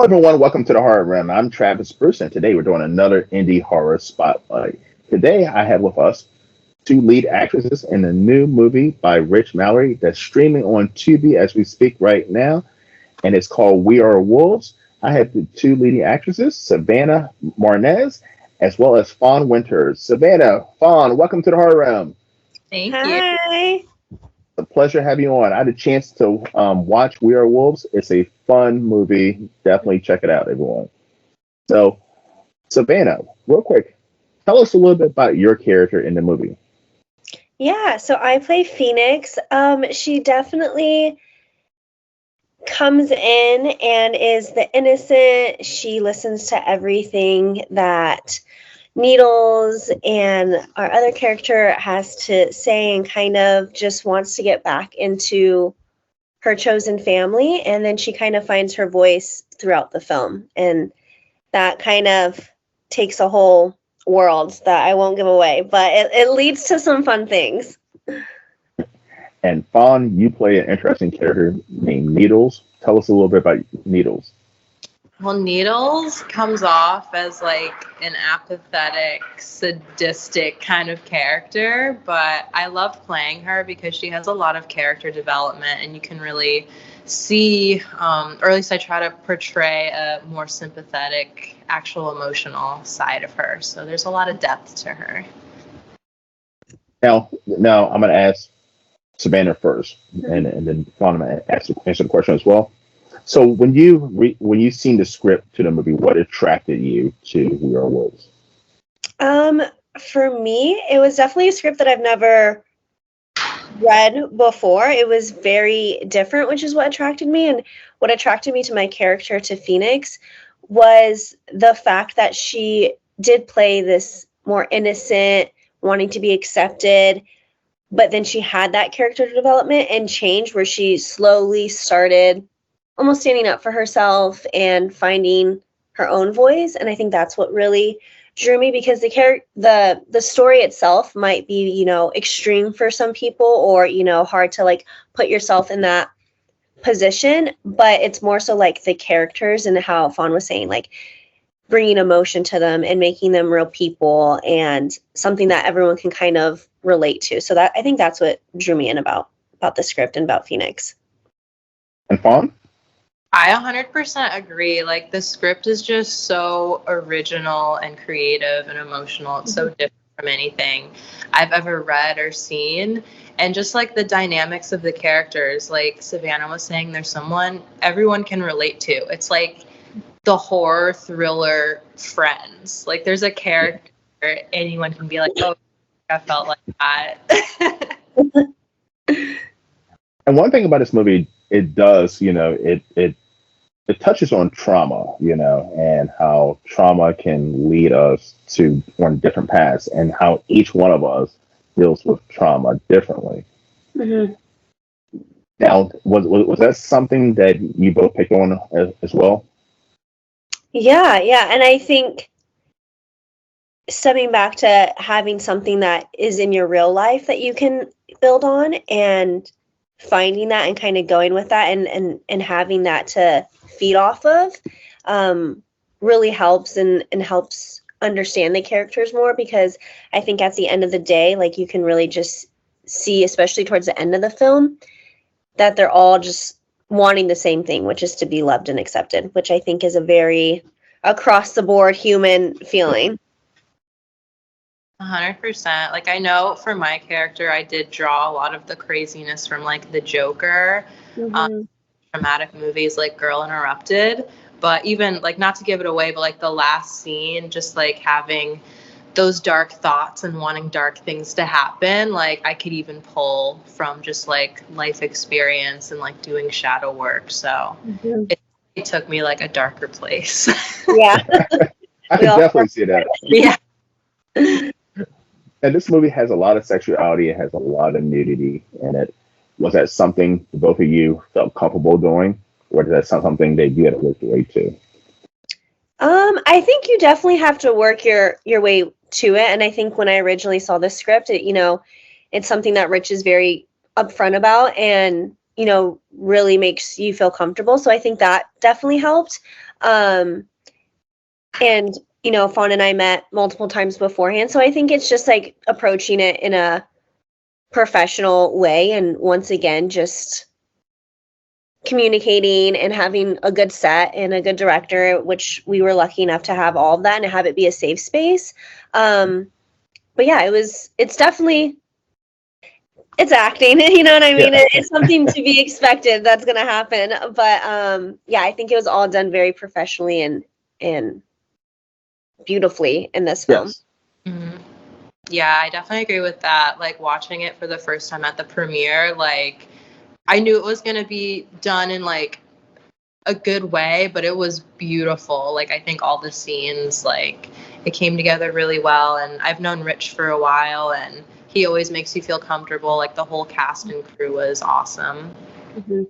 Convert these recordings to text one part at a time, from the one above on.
everyone, welcome to the Horror Room. I'm Travis Bruce, and today we're doing another indie horror spotlight. Today I have with us two lead actresses in a new movie by Rich Mallory that's streaming on Tubi as we speak right now, and it's called We Are Wolves. I have the two leading actresses, Savannah Marnez, as well as Fawn Winters. Savannah, Fawn, welcome to the Horror Room. Thank you. Hi. A pleasure having you on. I had a chance to watch We Are Wolves. It's a fun movie. Definitely check it out, everyone. So, Savannah, real quick, tell us a little bit about your character in the movie. Yeah, so I play Phoenix. She definitely comes in and is the innocent. She listens to everything that Needles and our other character has to say and kind of just wants to get back into her chosen family. And then she kind of finds her voice throughout the film. And that kind of takes a whole world that I won't give away, but it leads to some fun things. And Fawn, you play an interesting character named Needles. Tell us a little bit about Needles. Well, Needles comes off as like an apathetic, sadistic kind of character, but I love playing her because she has a lot of character development and you can really see, or at least I try to portray a more sympathetic, actual emotional side of her. So there's a lot of depth to her. Now I'm going to ask Savannah first, and then Fawn, I'm going to answer the question as well. So when you seen the script to the movie, what attracted you to We Are Wolves? For me, it was definitely a script that I've never read before. It was very different, which is what attracted me. And what attracted me to my character, to Phoenix, was the fact that she did play this more innocent, wanting to be accepted, but then she had that character development and change where she slowly started almost standing up for herself and finding her own voice. And I think that's what really drew me, because the story itself might be, extreme for some people, or, hard to like put yourself in that position, but it's more so like the characters and how Fawn was saying, like bringing emotion to them and making them real people and something that everyone can kind of relate to. So that, I think that's what drew me in about the script and about Phoenix. And Fawn? I 100% agree. Like, the script is just so original and creative and emotional. It's so different from anything I've ever read or seen. And just like the dynamics of the characters, like Savannah was saying, there's someone everyone can relate to. It's like the horror thriller Friends. Like, there's a character anyone can be like, oh, I felt like that. And one thing about this movie, it does, it touches on trauma, and how trauma can lead us on different paths, and how each one of us deals with trauma differently. Mm-hmm. Now, was that something that you both picked on as well? Yeah. And I think stepping back to having something that is in your real life that you can build on, and finding that and kind of going with that and having that to feed off of really helps and helps understand the characters more, because I think at the end of the day, like, you can really just see, especially towards the end of the film, that they're all just wanting the same thing, which is to be loved and accepted, which I think is a very across the board human feeling. 100%. Like, I know for my character, I did draw a lot of the craziness from like the Joker, dramatic movies like Girl Interrupted. But even like, not to give it away, but like the last scene, just like having those dark thoughts and wanting dark things to happen, like I could even pull from just like life experience and like doing shadow work. So it took me like a darker place. Yeah. I can definitely see that. Yeah. And this movie has a lot of sexuality. It has a lot of nudity in it. Was that something both of you felt comfortable doing, or is that something that you had to work your way to? I think you definitely have to work your way to it. And I think when I originally saw the script, it's something that Rich is very upfront about and, really makes you feel comfortable. So I think that definitely helped. And, you know, Fawn and I met multiple times beforehand. So I think it's just like approaching it in a professional way. And once again, just communicating and having a good set and a good director, which we were lucky enough to have all of that and have it be a safe space. But yeah, it's definitely, it's acting, you know what I mean? Yeah. It's something to be expected that's going to happen. But yeah, I think it was all done very professionally and beautifully in this film. Yes. Mm-hmm. Yeah, I definitely agree with that. Like watching it for the first time at the premiere, like I knew it was going to be done in like a good way, but it was beautiful. Like I think all the scenes, like it came together really well. And I've known Rich for a while and he always makes you feel comfortable. Like the whole cast and crew was awesome. Mm-hmm.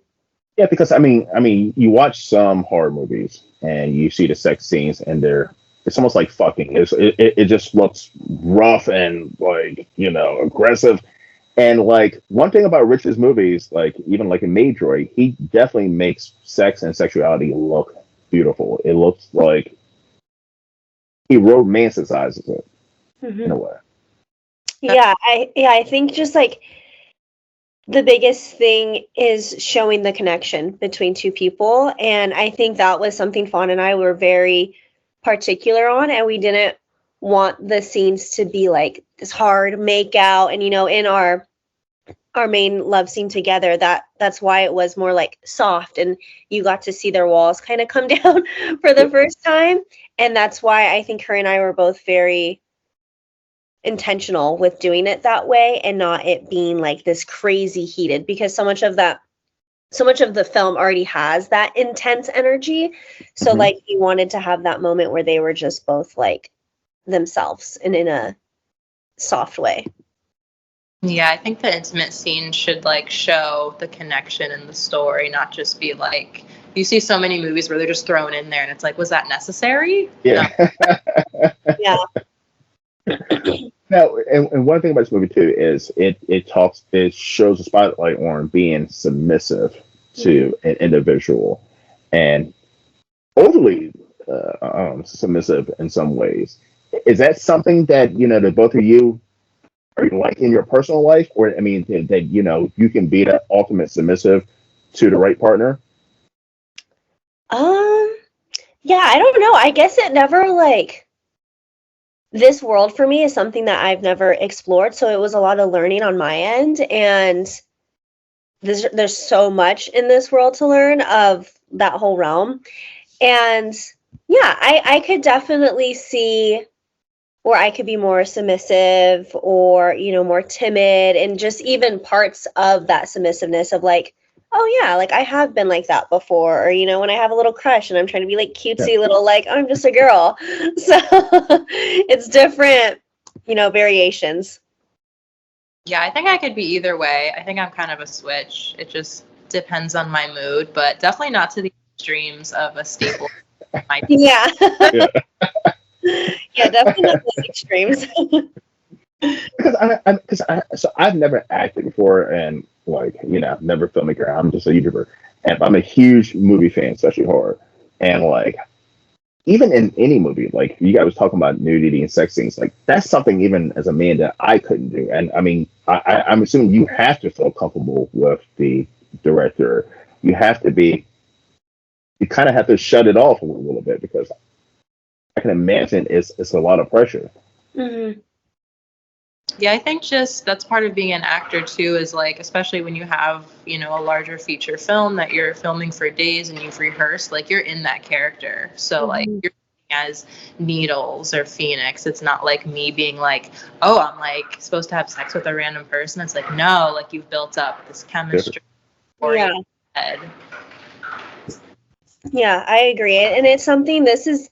Yeah, because I mean, you watch some horror movies and you see the sex scenes, and it's almost like fucking. It just looks rough and like aggressive. And like one thing about Rich's movies, like even like in Maydroid, he definitely makes sex and sexuality look beautiful. It looks like he romanticizes it in a way. Yeah, I think just like the biggest thing is showing the connection between two people. And I think that was something Fawn and I were very particular on, and we didn't want the scenes to be like this hard make out. And in our main love scene together, that's why it was more like soft, and you got to see their walls kind of come down for the first time. And that's why I think her and I were both very intentional with doing it that way and not it being like this crazy heated, because so much of the film already has that intense energy. So like we wanted to have that moment where they were just both like themselves and in a soft way. Yeah, I think the intimate scene should like show the connection in the story, not just be like you see so many movies where they're just thrown in there and it's like, was that necessary? Yeah. No. Yeah. Now, and one thing about this movie too is it shows a spotlight on being submissive to an individual and overly submissive in some ways. Is that something that that both of you are like in your personal life, or I mean that you can be that ultimate submissive to the right partner? Yeah, I don't know. I guess it never like this world for me is something that I've never explored, so it was a lot of learning on my end, and there's so much in this world to learn of that whole realm. And yeah, I could definitely see where I could be more submissive or more timid, and just even parts of that submissiveness of like, oh yeah, like I have been like that before, or when I have a little crush and I'm trying to be like cutesy little like, I'm just a girl. So it's different, variations. Yeah, I think I could be either way. I think I'm kind of a switch. It just depends on my mood, but definitely not to the extremes of a staple. Yeah. Yeah, definitely not those extremes. So I've never acted before, and like never filmmaker. I'm just a YouTuber, and I'm a huge movie fan, especially horror. And like even in any movie, like you guys was talking about nudity and sex scenes, like that's something even as a man that I couldn't do. And I mean, I'm assuming you have to feel comfortable with the director. You have to be. You kind of have to shut it off a little bit, because I can imagine it's a lot of pressure. Mm-hmm. Yeah, I think just that's part of being an actor too, is like, especially when you have, a larger feature film that you're filming for days and you've rehearsed, like you're in that character. So like you're as Needles or Phoenix. It's not like me being like, oh, I'm like supposed to have sex with a random person. It's like, no, like you've built up this chemistry. Yeah. Yeah, I agree. And it's something, this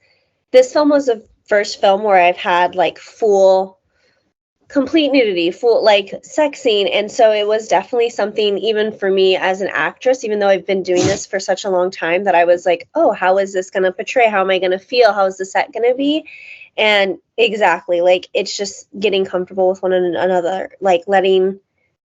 film was the first film where I've had like full complete nudity, full like sex scene. And so it was definitely something, even for me as an actress, even though I've been doing this for such a long time, that I was like, oh, how is this going to portray? How am I going to feel? How is the set going to be? And exactly, like, it's just getting comfortable with one another, like letting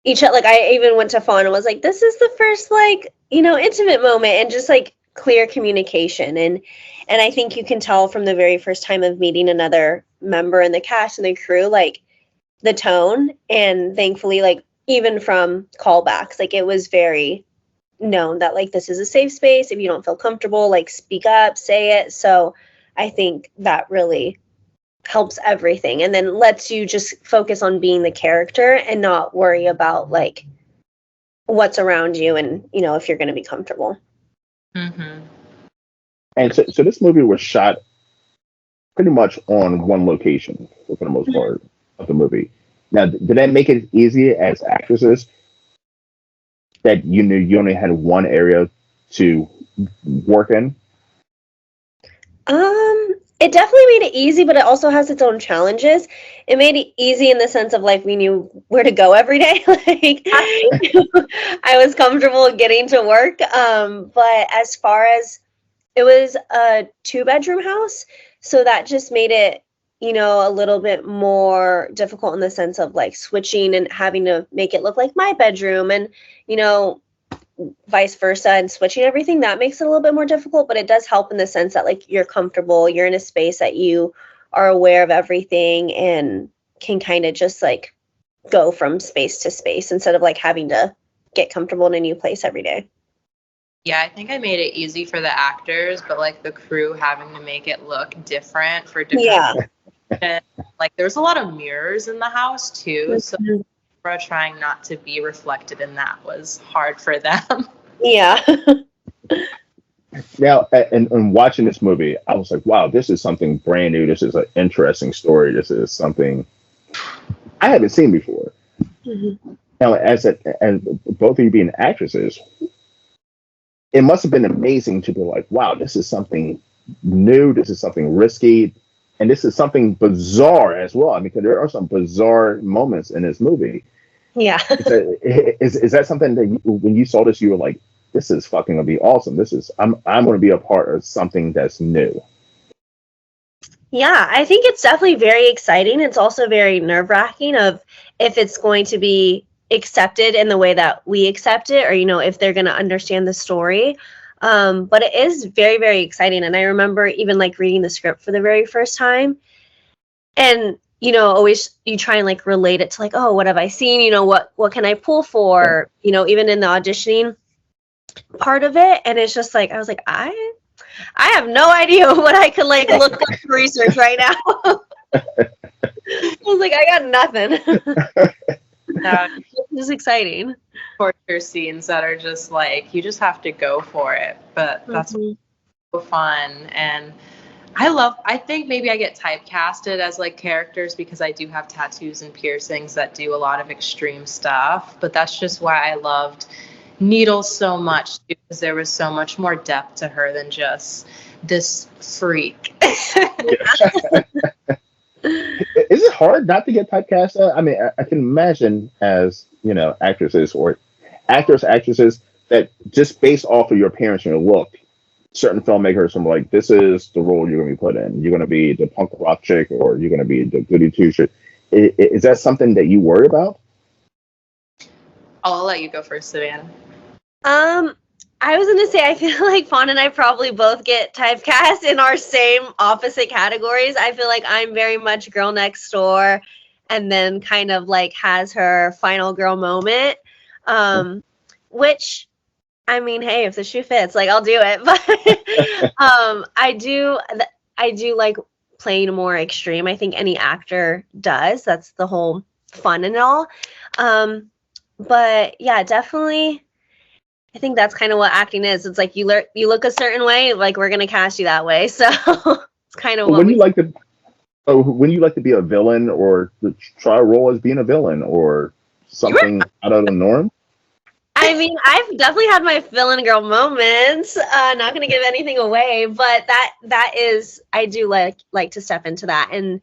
each other, like I even went to Fawn and was like, this is the first like, intimate moment, and just like clear communication. And I think you can tell from the very first time of meeting another member in the cast and the crew, like the tone, and thankfully, like even from callbacks, like it was very known that like this is a safe space. If you don't feel comfortable, like speak up, say it. So I think that really helps everything, and then lets you just focus on being the character and not worry about like what's around you, and you know, if you're going to be comfortable. Mm-hmm. And so this movie was shot pretty much on one location for the most part of the movie. Now, did that make it easy as actresses that you knew you only had one area to work in? It definitely made it easy, but it also has its own challenges. It made it easy in the sense of like we knew where to go every day. Like I was comfortable getting to work. But as far as it was a 2-bedroom house, so that just made it, you know, a little bit more difficult in the sense of like switching and having to make it look like my bedroom, and you know, vice versa, and switching everything. That makes it a little bit more difficult, but it does help in the sense that like you're comfortable, you're in a space that you are aware of everything and can kind of just like go from space to space instead of like having to get comfortable in a new place every day. Yeah, I think I made it easy for the actors, but like the crew having to make it look different for different reasons. Like there's a lot of mirrors in the house too, so trying not to be reflected in that was hard for them. Yeah. Now, and watching this movie, I was like, wow, this is something brand new. This is an interesting story. This is something I haven't seen before. Mm-hmm. Now, and both of you being actresses, it must have been amazing to be like, wow, this is something new. This is something risky. And this is something bizarre as well. I mean, because there are some bizarre moments in this movie. Yeah. Is that something that when you saw this, you were like, this is fucking gonna be awesome. I'm gonna be a part of something that's new. Yeah, I think it's definitely very exciting. It's also very nerve-wracking of if it's going to be accepted in the way that we accept it, or you know, if they're going to understand the story. But it is very, very exciting. And I remember even like reading the script for the very first time, and you know, always you try and like relate it to like, oh, what have I seen? You know, what can I pull for? You know, even in the auditioning part of it, and it's just like I was like, I have no idea what I could like look up for research right now. I was like, I got nothing. This is exciting. Torture scenes that are just like you just have to go for it, but that's so fun. And I think maybe I get typecasted as like characters because I do have tattoos and piercings that do a lot of extreme stuff, but that's just why I loved Needles so much, because there was so much more depth to her than just this freak. Is it hard not to get typecast? I mean, I can imagine as, you know, actresses or actresses that just based off of your appearance and your look, certain filmmakers are like, this is the role you're going to be put in. You're going to be the punk rock chick, or you're going to be the goody two shoe. Is that something that you worry about? I'll let you go first, Savannah. I was gonna say, I feel like Fawn and I probably both get typecast in our same opposite categories. I feel like I'm very much girl next door, and then kind of like has her final girl moment. Which, I mean, hey, if the shoe fits, like I'll do it. But I do like playing more extreme. I think any actor does. That's the whole fun and all. But yeah, definitely. I think that's kind of what acting is. It's like you look a certain way, like we're gonna cast you that way. So it's kind of when you like to be a villain or to try a role as being a villain or something out of the norm. I mean, I've definitely had my villain girl moments. Not gonna give anything away, but that is, I do like to step into that, and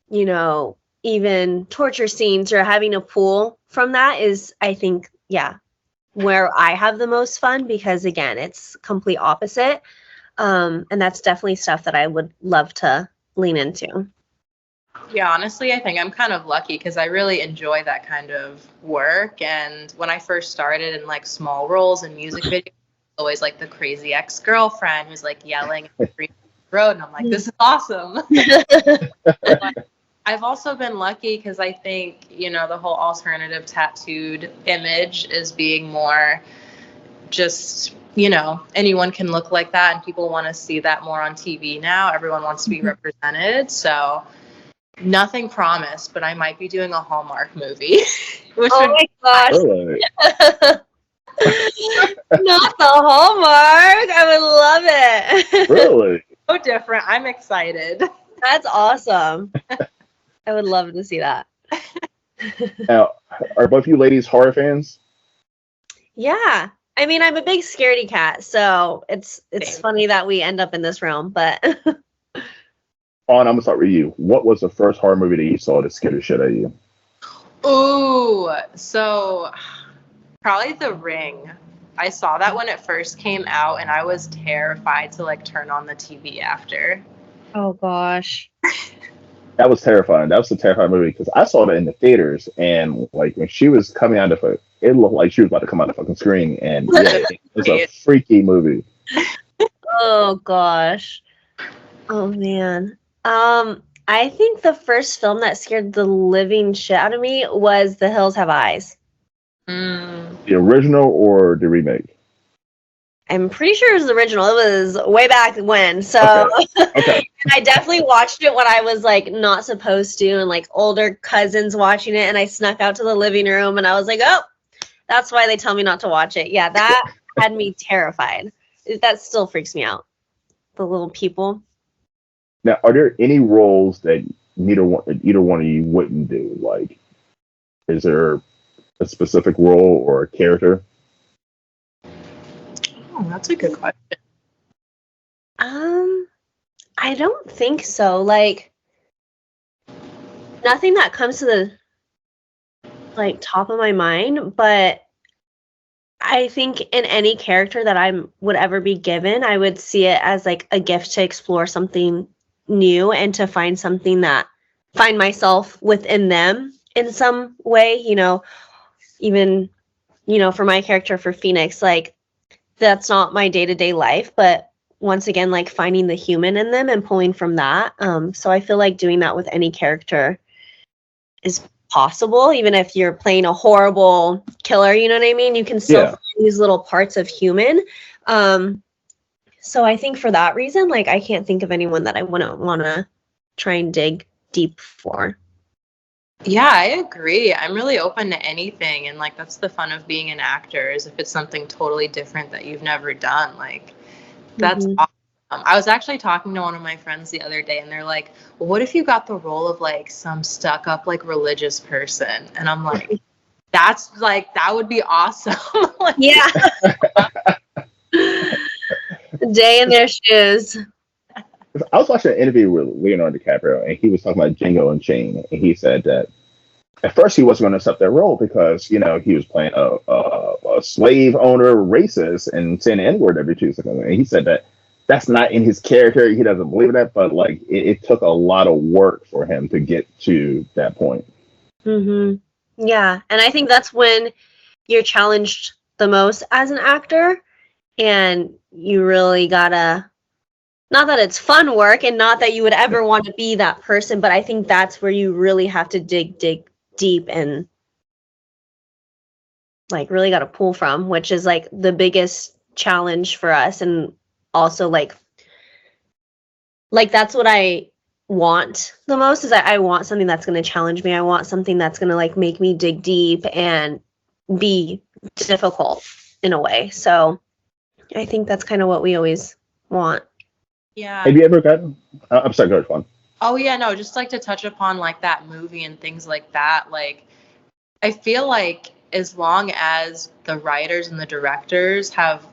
you know, even torture scenes or having a pull from that is, I think, yeah, where I have the most fun, because again, it's complete opposite. And that's definitely stuff that I would love to lean into. Yeah, honestly, I think I'm kind of lucky because I really enjoy that kind of work. And when I first started in like small roles and music videos, always like the crazy ex-girlfriend who's like yelling at the road, and I'm like, this is awesome. But I've also been lucky because I think, you know, the whole alternative tattooed image is being more just, you know, anyone can look like that, and people want to see that more on TV now. Everyone wants to be represented. So nothing promised, but I might be doing a Hallmark movie. Which Oh my gosh. Really? Not the Hallmark. I would love it. Really? so different. I'm excited. That's awesome. I would love to see that. Now, are both you ladies horror fans? Yeah. I mean, I'm a big scaredy cat, so it's Same. funny that we end up in this realm, but On, I'm gonna start with you. What was the first horror movie that you saw that scared the shit out of you? Ooh, so probably The Ring. I saw that when it first came out, and I was terrified to like turn on the TV after. oh gosh. That was terrifying. That was a terrifying movie because I saw that in the theaters, and like when she was coming out of it, it looked like she was about to come out of the fucking screen, and yeah, it was a freaky movie. Oh gosh. Oh man. I think the first film that scared the living shit out of me was The Hills Have Eyes. The original or the remake? I'm pretty sure it was the original. It was way back when. So Okay. I definitely watched it when I was like not supposed to, and like older cousins watching it, and I snuck out to the living room and I was like, oh, that's why they tell me not to watch it. Yeah, that had me terrified. That still freaks me out. The little people. Now, are there any roles that either one of you wouldn't do? Like, is there a specific role or a character? Oh, that's a good question. I don't think so. Like, nothing that comes to the like top of my mind, but I think in any character that I would ever be given, I would see it as like a gift to explore something new and to find something that find myself within them in some way, you know, even, you know, for my character for Phoenix, like that's not my day-to-day life, but once again, like finding the human in them and pulling from that. So I feel like doing that with any character is possible, even if you're playing a horrible killer, you know what I mean? You can still find these little parts of human. So I think for that reason, like I can't think of anyone that I wouldn't want to try and dig deep for. Yeah, I agree. I'm really open to anything, and like that's the fun of being an actor, is if it's something totally different that you've never done. Like that's awesome. I was actually talking to one of my friends the other day, and they're like, well, what if you got the role of like some stuck up like religious person? And I'm like, that's like, that would be awesome. Like, yeah. Day in their shoes. I was watching an interview with Leonardo DiCaprio, and he was talking about Django Unchained, and he said that at first he wasn't going to accept that role because, you know, he was playing a slave owner racist and saying the N-word every 2 seconds. And he said that that's not in his character. He doesn't believe in that, but like it took a lot of work for him to get to that point. Yeah, and I think that's when you're challenged the most as an actor, and you really gotta, not that it's fun work and not that you would ever want to be that person, but I think that's where you really have to dig deep and like really got to pull from, which is like the biggest challenge for us. And also like that's what I want the most, is I want something that's going to challenge me. I want something that's going to like make me dig deep and be difficult in a way. So I think that's kind of what we always want. yeah. Have you ever gotten? I'm sorry, go ahead, Fawn. Oh yeah, no, just like to touch upon like that movie and things like that. Like, I feel like as long as the writers and the directors have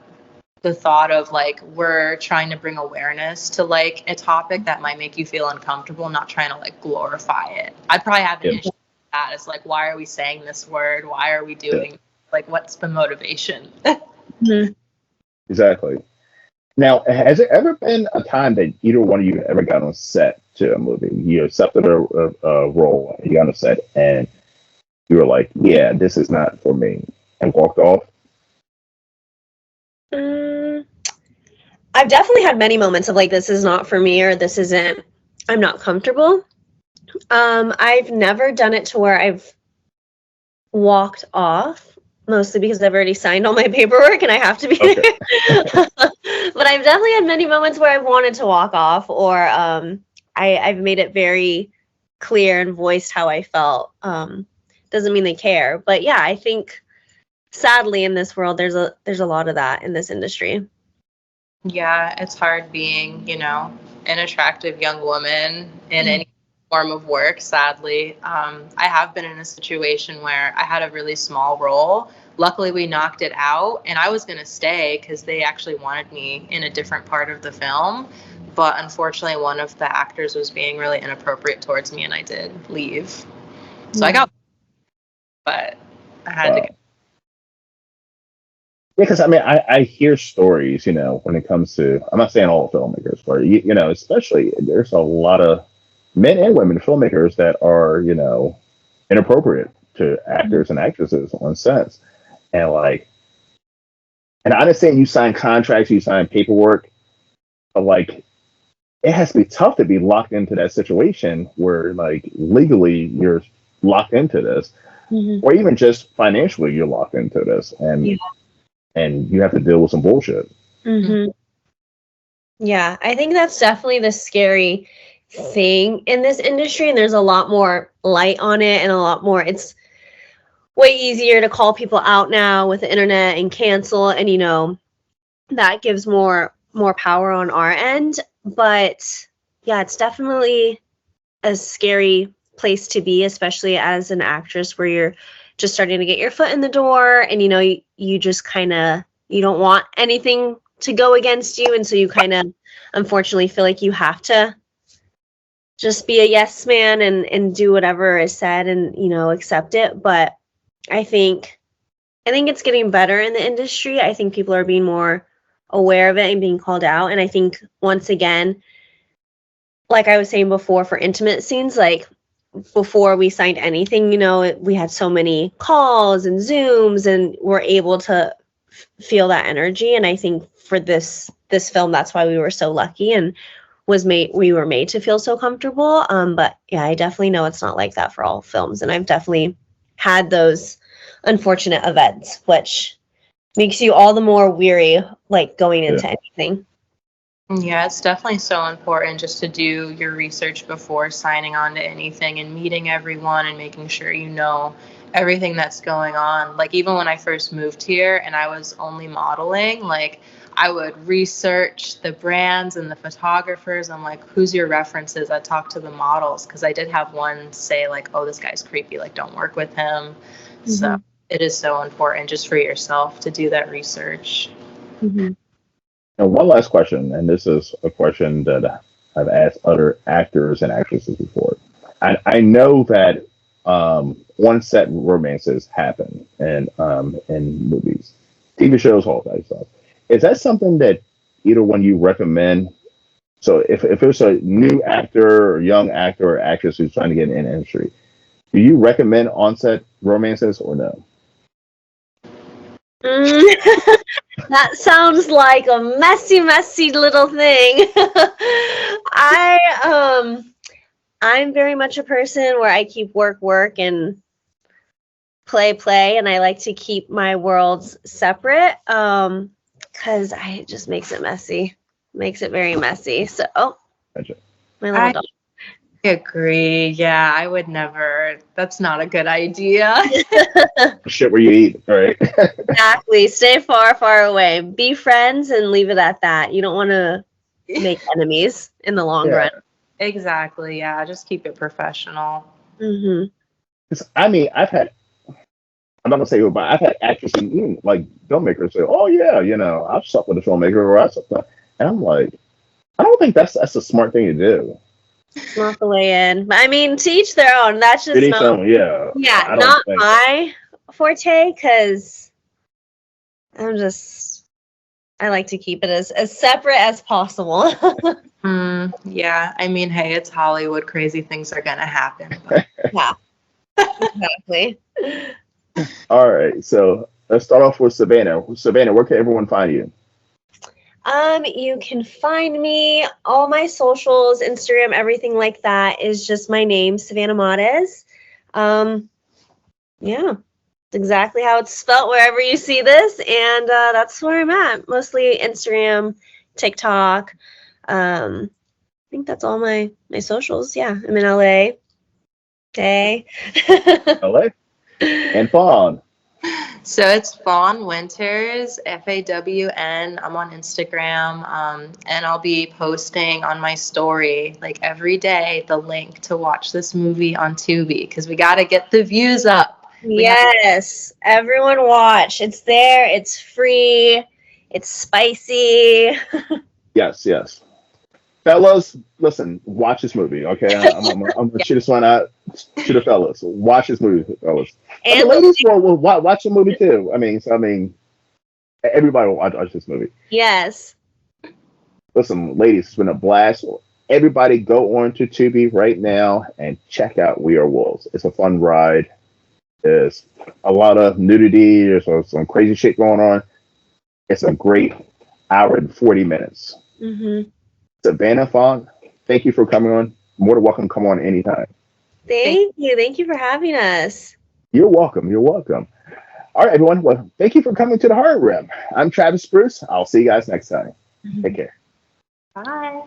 the thought of like, we're trying to bring awareness to like a topic that might make you feel uncomfortable, not trying to like glorify it. I'd probably have an issue with that. It's like, why are we saying this word? Why are we doing like, what's the motivation? Exactly. Now, has there ever been a time that either one of you ever got on set to a movie? You accepted a role, you got on set, and you were like, yeah, this is not for me, and walked off? I've definitely had many moments of like, this is not for me, or this isn't, I'm not comfortable. I've never done it to where I've walked off, mostly because I've already signed all my paperwork and I have to be Okay. there. But I've definitely had many moments where I've wanted to walk off, or I've made it very clear and voiced how I felt. Doesn't mean they care, but yeah, I think sadly in this world there's a lot of that in this industry. Yeah, it's hard being, an attractive young woman in any form of work, sadly. I have been in a situation where I had a really small role. Luckily, we knocked it out, and I was going to stay because they actually wanted me in a different part of the film. But unfortunately, one of the actors was being really inappropriate towards me, and I did leave. So I got, but I had to go. Yeah, because I mean, I hear stories, when it comes to, I'm not saying all filmmakers, but, especially there's a lot of men and women filmmakers that are, inappropriate to actors and actresses on sets. And like, and I understand you sign contracts, you sign paperwork, but like, it has to be tough to be locked into that situation where like legally you're locked into this, or even just financially you're locked into this. And you have to deal with some bullshit. Yeah, I think that's definitely the scary thing in this industry, and there's a lot more light on it, and a lot more, it's way easier to call people out now with the internet and cancel, and that gives more power on our end. But yeah, it's definitely a scary place to be, especially as an actress where you're just starting to get your foot in the door, and you just kind of, you don't want anything to go against you, and so you kind of unfortunately feel like you have to just be a yes man and do whatever is said, and accept it. But I think it's getting better in the industry. I think people are being more aware of it and being called out. And I think, once again, like I was saying before, for intimate scenes, like before we signed anything, we had so many calls and Zooms, and we're able to feel that energy. And I think for this film, that's why we were so lucky and we were made to feel so comfortable. But yeah, I definitely know it's not like that for all films, and I've definitely had those unfortunate events, which makes you all the more weary, like going into anything. Yeah, it's definitely so important just to do your research before signing on to anything and meeting everyone and making sure you know everything that's going on. Like, even when I first moved here and I was only modeling, like, I would research the brands and the photographers. I'm like, who's your references? I talked to the models because I did have one say like, oh, this guy's creepy, like, don't work with him. So it is so important just for yourself to do that research. And one last question, and this is a question that I've asked other actors and actresses before. I know that on-set romances happen in movies, TV shows, all that stuff. Is that something that either one you recommend? So if it's a new actor or young actor or actress who's trying to get in the industry, do you recommend on-set romances or no? That sounds like a messy little thing. I'm very much a person where I keep work and play, and I like to keep my worlds separate, because it just makes it messy. Makes it very messy. So, Gotcha. my little dog. I agree. Yeah, I would never. That's not a good idea. Shit where you eat, right? Exactly. Stay far away. Be friends and leave it at that. You don't want to make enemies in the long run. Exactly. Yeah, just keep it professional. I mean, I'm not gonna say who, but I've had actors and even like filmmakers say, "Oh yeah, I've slept with a filmmaker," or I slept with, and I'm like, I don't think that's a smart thing to do. It's not the way in. I mean, to each their own. That's just not my forte, because I like to keep it as separate as possible. Yeah, I mean, hey, it's Hollywood. Crazy things are gonna happen. But. Yeah, exactly. All right, so let's start off with Savannah. Savannah, where can everyone find you? You can find me, all my socials, Instagram, everything like that is just my name, Savannah Mottes. Yeah, it's exactly how it's spelt wherever you see this, and that's where I'm at. Mostly Instagram, TikTok. I think that's all my socials. Yeah, I'm in LA. Day. LA and Fawn. So it's Fawn Winters, FAWN. I'm on Instagram, and I'll be posting on my story like every day the link to watch this movie on Tubi because we got to get the views up. Yes, everyone watch. It's there. It's free. It's spicy. Yes, yes. Fellas, listen, watch this movie, okay? I'm gonna shoot this one out to the fellas. Watch this movie, fellas. But the And ladies will watch the movie too. I mean, everybody will watch this movie. yes. Listen, ladies, it's been a blast. Everybody go on to Tubi right now and check out We Are Wolves. It's a fun ride. There's a lot of nudity. There's some crazy shit going on. It's a great hour and 40 minutes. Mm-hmm. Savannah Fong, thank you for coming on. More than welcome. Come on anytime. Thank you. Thank you for having us. You're welcome. You're welcome. All right, everyone. Well, thank you for coming to the Horror Room. I'm Travis Spruce. I'll see you guys next time. Take care. Bye.